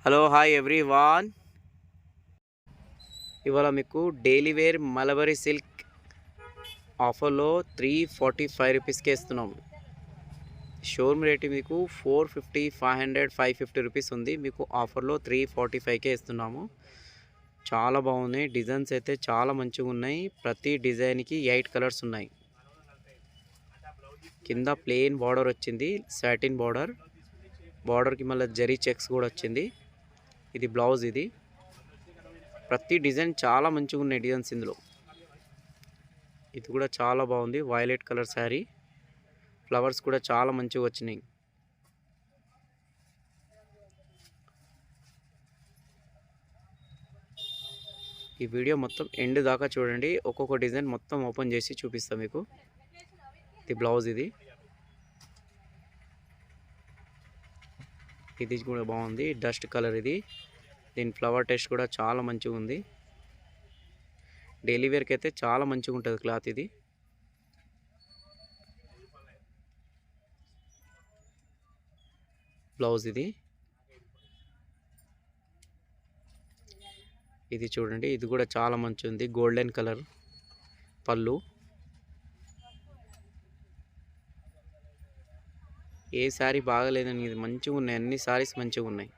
Hello hi everyone. ఇవాళ మీకు daily wear mulberry silk ఆఫర్లో 345 రూపీస్కే ఇస్తున్నాం. షోరూమ్ రేట్ మీకు 450, 500, 550 రూపీస్ ఉంది. మీకు ఆఫర్లో 345కే ఇస్తున్నాము. చాలా బాగున్నాయి. డిజైన్స్ అయితే చాలా మంచిగా ఉన్నాయి. ప్రతి డిజైన్కి 8 కలర్స్ ఉన్నాయి. కింద ప్లెయిన్ బార్డర్ వచ్చింది, సాటిన్ బార్డర్కి మళ్ళీ జరీ చెక్స్ కూడా వచ్చింది. ఇది బ్లౌజ్. ఇది ప్రతి డిజైన్ చాలా మంచిగా ఉన్నాయి డిజైన్స్ ఇందులో. ఇది కూడా చాలా బాగుంది, వైలెట్ కలర్ శారీ. ఫ్లవర్స్ కూడా చాలా మంచిగా వచ్చినాయి. ఈ వీడియో మొత్తం ఎండ్ దాకా చూడండి. ఒక్కొక్క డిజైన్ మొత్తం ఓపెన్ చేసి చూపిస్తాం మీకు. ఇది బ్లౌజ్. ఇది కూడా బాగుంది, డస్ట్ కలర్. దీని ఫ్లవర్ టెస్ట్ కూడా చాలా మంచిగా ఉంది. డైలీ వేర్కి అయితే చాలా మంచిగా ఉంటుంది క్లాత్. ఇది బ్లౌజ్. ఇది చూడండి, ఇది కూడా చాలా మంచిగా ఉంది, గోల్డెన్ కలర్ పళ్ళు. ఏ శారీ బాగలేదని, ఇది మంచిగా ఉన్నాయి, అన్ని శారీస్ మంచిగా ఉన్నాయి.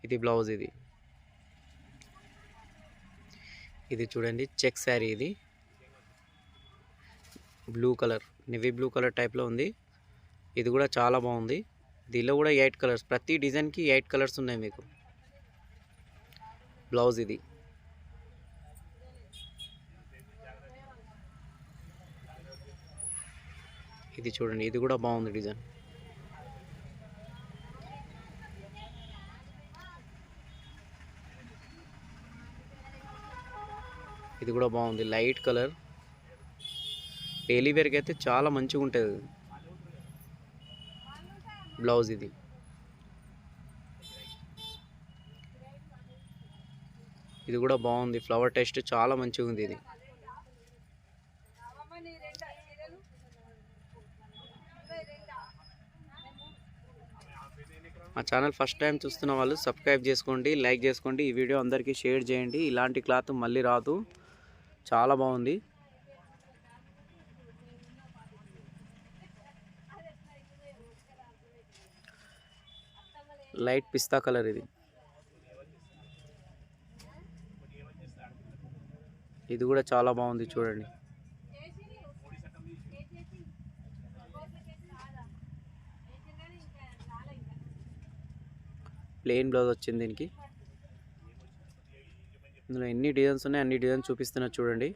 ఇది బ్లౌజ్. ఇది చూడండి, చెక్ శారీ. ఇది blue colour, navy blue colour టైప్లో ఉంది. ఇది కూడా చాలా బాగుంది. దీనిలో కూడా 8 కలర్స్, ప్రతి డిజైన్కి 8 కలర్స్ ఉన్నాయి మీకు. బ్లౌజ్. ఇది చూడండి, ఇది కూడా బాగుంది డిజైన్. ఇది కూడా బాగుంది, లైట్ కలర్. డైలీ వేర్కి అయితే చాలా మంచిగా ఉంటుంది. బ్లౌజ్. ఇది కూడా బాగుంది, ఫ్లవర్ టెస్ట్ చాలా మంచిగా ఉంది. ఇది మా ఛానల్ ఫస్ట్ టైం చూస్తున్న వాళ్ళు సబ్స్క్రైబ్ చేసుకోండి, లైక్ చేసుకోండి, ఈ వీడియో అందరికీ షేర్ చేయండి. ఇలాంటి క్లాత్ మళ్ళీ రాదు, చాలా బాగుంది. లైట్ పిస్తా కలర్. ఇది కూడా చాలా బాగుంది, చూడండి. ప్లెయిన్ బ్లౌజ్ వచ్చింది దీనికి. ఇందులో ఎన్ని డిజైన్స్ ఉన్నాయి, అన్ని డిజైన్స్ చూపిస్తున్నా చూడండి.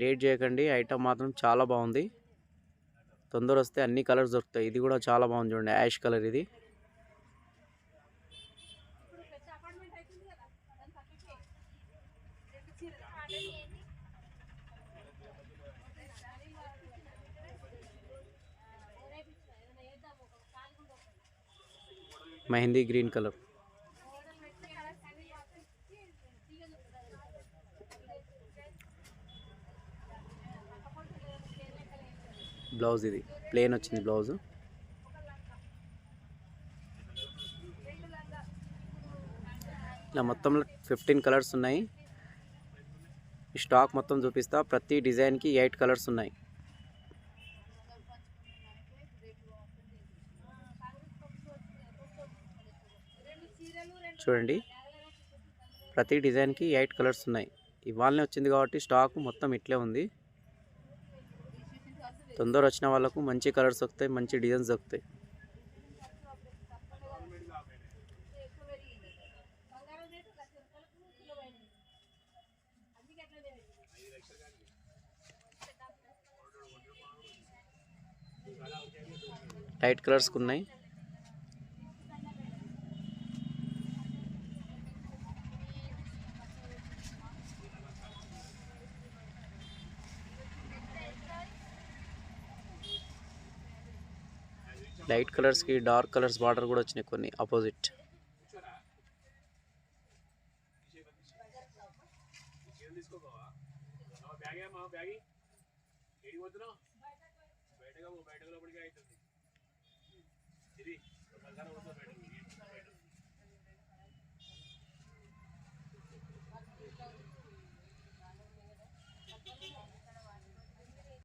లేట్ చేయకండి, ఐటమ్ మాత్రం చాలా బాగుంది. తొందర వస్తే అన్ని కలర్స్ దొరుకుతాయి. ఇది కూడా చాలా బాగుంది, చూడండి, యాష్ కలర్. ఇది మెహందీ గ్రీన్ కలర్. బ్లౌజ్. ఇది ప్లెయిన్ వచ్చింది బ్లౌజ్. ఇలా మొత్తం 15 కలర్స్ ఉన్నాయి. ఈ స్టాక్ మొత్తం చూపిస్తా. ప్రతి డిజైన్కి 8 కలర్స్ ఉన్నాయి. చూడండి, ప్రతి డిజైన్కి 8 కలర్స్ ఉన్నాయి. ఇవాళనే వచ్చింది కాబట్టి స్టాక్ మొత్తం ఇట్లే ఉంది. తొందర వచ్చిన వాళ్ళకు మంచి కలర్స్ దొరుకుతాయి, మంచి డిజైన్స్ దొరుకుతాయి. లైట్ కలర్స్కి ఉన్నాయి. లైట్ కలర్స్కి డార్క్ కలర్స్ బార్డర్ కూడా వచ్చినాయి కొన్ని ఆపోజిట్. ఏడికి పోతున్నావు బయటగా బయటకు లోపలికి అవుతుంది ఇది మధ్యాహ్నం పోతున్నా బయటకి